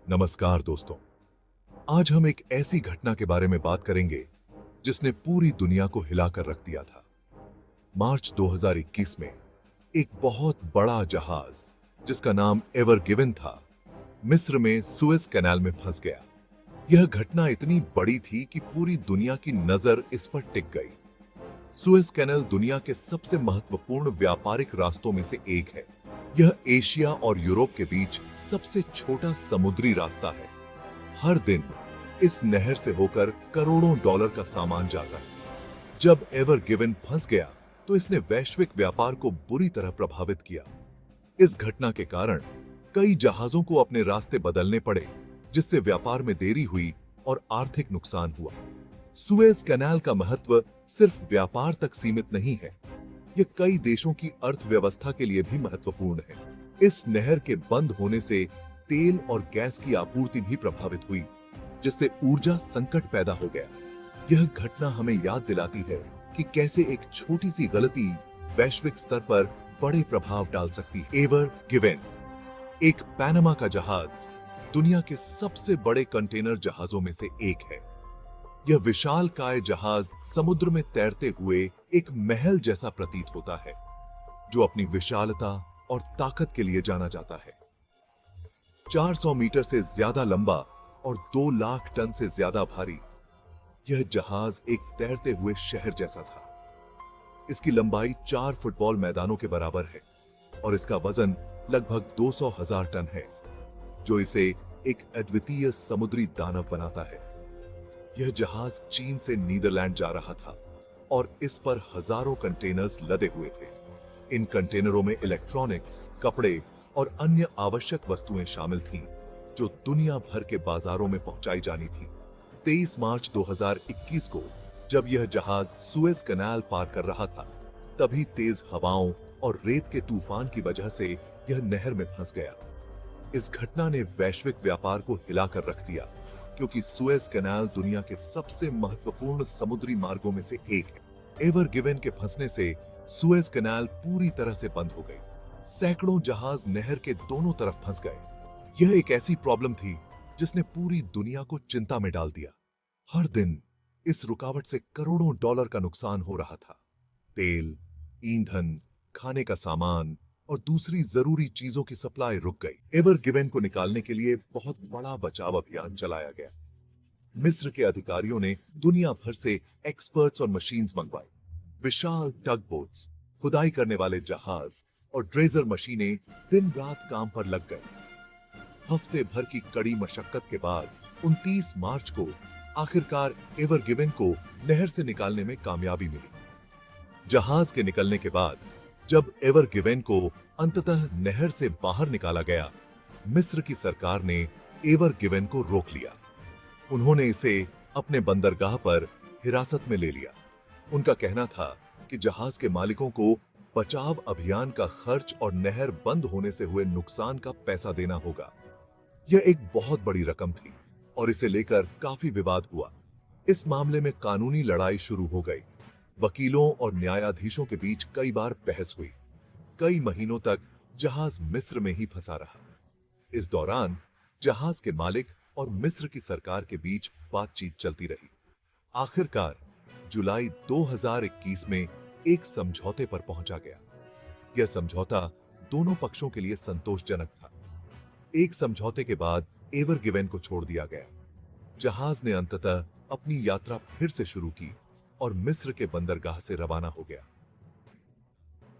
नमस्कार दोस्तों। आज हम एक ऐसी घटना के बारे में बात करेंगे जिसने पूरी दुनिया को हिलाकर रख दिया था। मार्च 2021 में एक बहुत बड़ा जहाज जिसका नाम एवर गिवन था, मिस्र में सुएज कैनाल में फंस गया। यह घटना इतनी बड़ी थी कि पूरी दुनिया की नजर इस पर टिक गई। सुएज कैनाल दुनिया के सबसे महत्वपूर्ण व्यापारिक रास्तों में से एक है। यह एशिया और यूरोप के बीच सबसे छोटा समुद्री रास्ता है। हर दिन इस नहर से होकर करोड़ों डॉलर का सामान जाता है। जब एवर गिवन फंस गया तो इसने वैश्विक व्यापार को बुरी तरह प्रभावित किया। इस घटना के कारण कई जहाजों को अपने रास्ते बदलने पड़े, जिससे व्यापार में देरी हुई और आर्थिक नुकसान हुआ। सुएज कैनाल का महत्व सिर्फ व्यापार तक सीमित नहीं है, यह कई देशों की अर्थव्यवस्था के लिए भी महत्वपूर्ण है। इस नहर के बंद होने से तेल और गैस की आपूर्ति भी प्रभावित हुई, जिससे ऊर्जा संकट पैदा हो गया। यह घटना हमें याद दिलाती है कि कैसे एक छोटी सी गलती वैश्विक स्तर पर बड़े प्रभाव डाल सकती है। एवर गिवन एक पैनामा का जहाज दुनिया के सबसे बड़े कंटेनर जहाजों में से एक है। यह विशालकाय जहाज समुद्र में तैरते हुए एक महल जैसा प्रतीत होता है, जो अपनी विशालता और ताकत के लिए जाना जाता है। 400 मीटर से ज्यादा लंबा और 2 लाख टन से ज्यादा भारी, यह जहाज एक तैरते हुए शहर जैसा था। इसकी लंबाई 4 फुटबॉल मैदानों के बराबर है और इसका वजन लगभग 200,000 टन है, जो इसे एक अद्वितीय समुद्री दानव बनाता है। यह जहाज चीन से नीदरलैंड जा रहा था और इस पर हजारों कंटेनर्स लदे हुए थे। इन कंटेनरों में इलेक्ट्रॉनिक्स, कपड़े और अन्य आवश्यक वस्तुएं शामिल थीं, जो दुनिया भर के बाजारों में पहुंचाई जानी थी। 23 मार्च 2021 को जब यह जहाज सुएज कैनाल पार कर रहा था, तभी तेज हवाओं और रेत के तूफान की वजह से यह नहर में फंस गया। इस घटना ने वैश्विक व्यापार को हिलाकर रख दिया, क्योंकि सुएज कैनाल दुनिया के सबसे महत्वपूर्ण समुद्री मार्गों में से एक है। एवर गिवन के फंसने से सुएज कैनाल पूरी तरह से बंद हो गई। सैकड़ों जहाज नहर के दोनों तरफ फंस गए। यह एक ऐसी प्रॉब्लम थी जिसने पूरी दुनिया को चिंता में डाल दिया। हर दिन इस रुकावट से करोड़ों डॉलर का नुकसान हो रहा था। तेल, ईंधन, खाने का सामान और दूसरी जरूरी चीजों की सप्लाई रुक गई। एवर गिवन को निकालने के लिए बहुत बड़ा बचाव अभियान चलाया गया। मिस्र के अधिकारियों ने दुनिया भर से एक्सपर्ट्स और मशीन्स मंगवाई। विशाल टग बोट्स, खुदाई करने वाले जहाज और ड्रेजर मशीनें दिन रात काम पर लग गए। हफ्ते भर की कड़ी मशक्कत के बाद 29 मार्च को आखिरकार एवर गिवन को नहर से निकालने में कामयाबी मिली। जहाज के निकलने के बाद जब एवर गिवन को अंततः नहर से बाहर निकाला गया, मिस्र की सरकार ने एवर गिवन को रोक लिया। उन्होंने इसे अपने बंदरगाह पर हिरासत में ले लिया। उनका कहना था कि जहाज के मालिकों को बचाव अभियान का खर्च और नहर बंद होने से हुए नुकसान का पैसा देना होगा। यह एक बहुत बड़ी रकम थी और इसे लेकर काफी विवाद हुआ। इस मामले में कानूनी लड़ाई शुरू हो गई। वकीलों और न्यायाधीशों के बीच कई बार बहस हुई। कई महीनों तक जहाज मिस्र में ही फंसा रहा। इस दौरान जहाज के मालिक और मिस्र की सरकार के बीच बातचीत चलती रही। आखिरकार जुलाई 2021 में एक समझौते पर पहुंचा गया। यह समझौता दोनों पक्षों के लिए संतोषजनक था। एक समझौते के बाद एवर गिवन को छोड़ दिया गया। जहाज ने अंततः अपनी यात्रा फिर से शुरू की और मिस्र के बंदरगाह से रवाना हो गया।